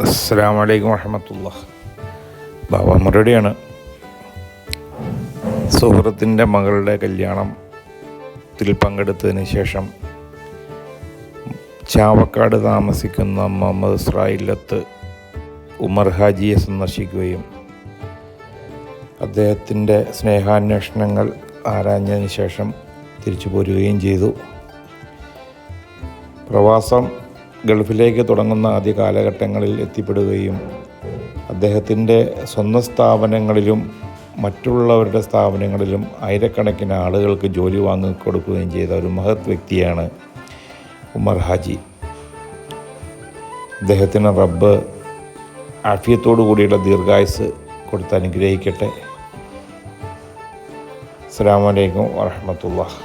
അസ്സലാമു അലൈക്കും വറഹ്മത്തുള്ളാഹി. ബാബ മുരടിയാണ്. സുഹൃത്തിൻ്റെ മകളുടെ കല്യാണത്തിൽ പങ്കെടുത്തതിന് ശേഷം ചാവക്കാട് താമസിക്കുന്ന മുഹമ്മദ് ഇസ്രായിലത്ത് ഉമർ ഹാജിയെ സന്ദർശിക്കുകയും അദ്ദേഹത്തിൻ്റെ സ്നേഹാന്വേഷണങ്ങൾ ആരാഞ്ഞതിന് ശേഷം തിരിച്ചു പോരുകയും ചെയ്തു. പ്രവാസം ഗൾഫിലേക്ക് തുടങ്ങുന്ന ആദ്യ കാലഘട്ടങ്ങളിൽ എത്തിപ്പെടുകയും അദ്ദേഹത്തിൻ്റെ സ്വന്തം സ്ഥാപനങ്ങളിലും മറ്റുള്ളവരുടെ സ്ഥാപനങ്ങളിലും ആയിരക്കണക്കിന് ആളുകൾക്ക് ജോലി വാങ്ങിക്കൊടുക്കുകയും ചെയ്ത ഒരു മഹത് വ്യക്തിയാണ് ഉമർ ഹാജി. അദ്ദേഹത്തിന് റബ്ബ് ആഫിയത്തോടു കൂടിയുള്ള ദീർഘായുസ് കൊടുത്ത് അനുഗ്രഹിക്കട്ടെ. അസ്സലാമു അലൈക്കും വറഹ്മത്തുള്ളാഹി.